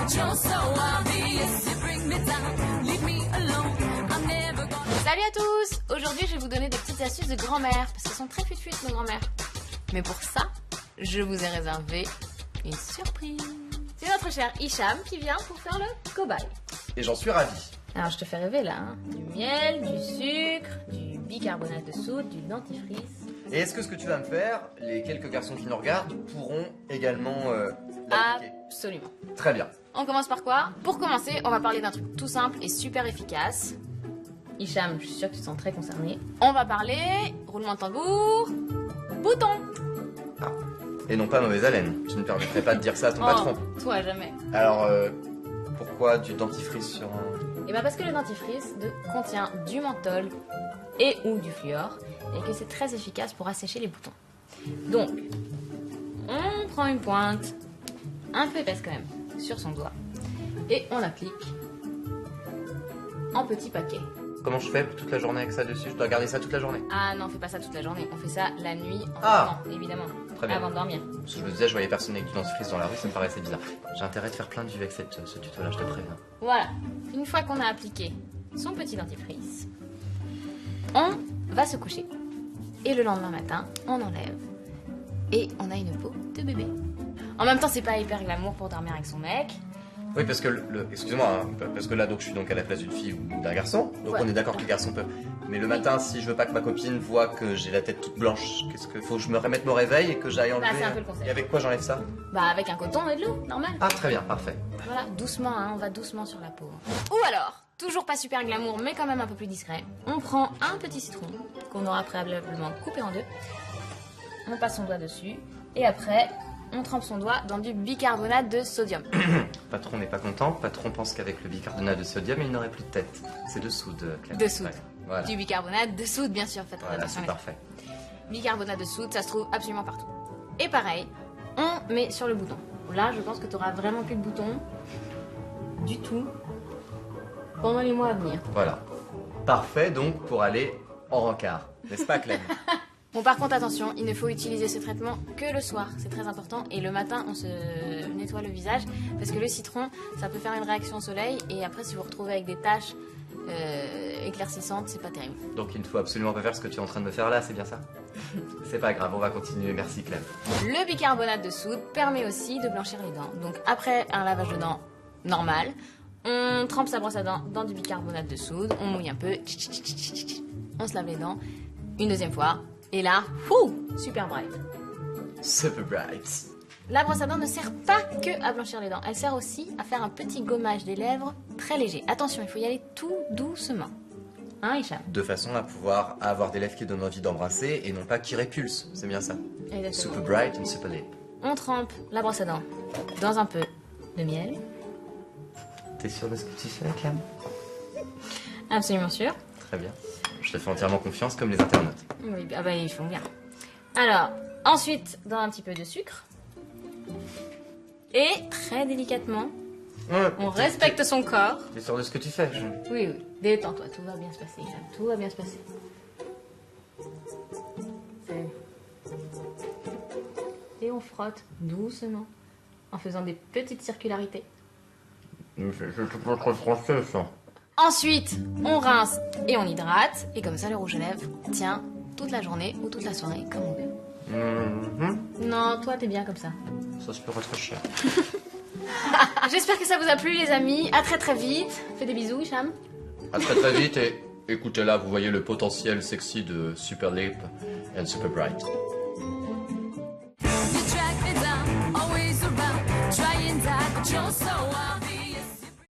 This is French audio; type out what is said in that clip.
Salut à tous! Aujourd'hui je vais vous donner des petites astuces de grand-mère, parce qu'elles sont très fuites nos grand-mères. Mais pour ça, je vous ai réservé une surprise. C'est notre cher Hicham qui vient pour faire le cobaye. Et j'en suis ravi. Alors je te fais rêver là, hein. Du miel, du sucre, du bicarbonate de soude, du dentifrice. Et est-ce que ce que tu vas me faire, les quelques garçons qui nous regardent pourront également l'appliquer? Absolument. Très bien. On commence par quoi? Pour commencer, on va parler d'un truc tout simple et super efficace. Hicham, je suis sûre que tu te sens très concerné. On va parler, roulement de tambour, bouton. Ah. Et non pas mauvaise haleine. Je ne permettrai pas de dire ça à ton patron. Toi, jamais. Alors, pourquoi du dentifrice sur un... Et bien parce que le dentifrice contient du menthol et ou du fluor et que c'est très efficace pour assécher les boutons. Donc, on prend une pointe, un peu épaisse quand même, sur son doigt et on l'applique en petits paquets. Comment je fais toute la journée avec ça dessus? Je dois garder ça toute la journée? Ah non, on fait pas ça toute la journée, on fait ça la nuit en Ah. dormant, évidemment, Très bien. avant de dormir. Parce que je me disais, je voyais personne avec du dentifrice dans la rue, ça me paraissait bizarre. J'ai intérêt de faire plein de vues avec ce tuto-là, je te préviens. Voilà, une fois qu'on a appliqué son petit dentifrice, on va se coucher. Et le lendemain matin, on enlève. Et on a une peau de bébé. En même temps, c'est pas hyper glamour pour dormir avec son mec. Oui, parce que excusez-moi, hein, parce que là, donc, je suis donc à la place d'une fille ou d'un garçon. Donc, Ouais. on est d'accord que les garçons peuvent. Mais le matin, si je veux pas que ma copine voit que j'ai la tête toute blanche, qu'est-ce que faut que je me remette mon réveil et que j'aille enlever? c'est un peu le concept. Et avec quoi j'enlève ça? Bah avec un coton et de l'eau, normal. Ah, très bien, parfait. Voilà, doucement, hein, on va doucement sur la peau. Ou alors, toujours pas super glamour, mais quand même un peu plus discret, on prend un petit citron qu'on aura préalablement coupé en deux. On passe son doigt dessus et après, on trempe son doigt dans du bicarbonate de sodium. Patron n'est pas content. Patron pense qu'avec le bicarbonate de sodium, il n'aurait plus de tête. C'est de soude, Claire. De soude. Ouais, voilà. Du bicarbonate de soude, bien sûr, faites très Voilà, attention. c'est parfait. Bicarbonate de soude, ça se trouve absolument partout. Et pareil, on met sur le bouton. Là, je pense que tu auras vraiment plus de boutons du tout pendant les mois à venir. Voilà. Parfait, donc, pour aller en rencard. N'est-ce pas, Clem? Bon, par contre, attention, il ne faut utiliser ce traitement que le soir, c'est très important. Et le matin, on se nettoie le visage parce que le citron, ça peut faire une réaction au soleil. Et après, si vous vous retrouvez avec des taches éclaircissantes, c'est pas terrible. Donc, il ne faut absolument pas faire ce que tu es en train de me faire là, c'est bien ça? C'est pas grave, on va continuer. Merci, Clem. Le bicarbonate de soude permet aussi de blanchir les dents. Donc, après un lavage de dents normal, on trempe sa brosse à dents dans du bicarbonate de soude, on mouille un peu, on se lave les dents une deuxième fois. Et là, super bright. Super bright. La brosse à dents ne sert pas que à blanchir les dents, elle sert aussi à faire un petit gommage des lèvres très léger. Attention, il faut y aller tout doucement. Hein, Hicham? De façon à pouvoir avoir des lèvres qui donnent envie d'embrasser et non pas qui répulsent. C'est bien ça. Exactement. Super bright and super lip. On trempe la brosse à dents dans un peu de miel. T'es sûr de ce que tu fais, Clem? Absolument sûr. Très bien. Je te fais entièrement confiance comme les internautes. Oui, ah bah ils font bien. Alors, ensuite, dans un petit peu de sucre. Et très délicatement, Ouais, on respecte son corps. T'es sûr de ce que tu fais? Oui, détends-toi, tout va bien se passer, Hicham, tout va bien se passer. Et on frotte doucement, en faisant des petites circularités. C'est pas très français, ça. Ensuite, on rince et on hydrate. Et comme ça, le rouge à lèvres tient toute la journée ou toute la soirée, comme on veut. Non, toi, t'es bien comme ça. Ça se peut être cher. J'espère que ça vous a plu, les amis. À très très vite. Fais des bisous, Hicham. À très très vite et écoutez là, vous voyez le potentiel sexy de Super Lip and Super Bright. You track me down, always around, trying that, but you're so wild.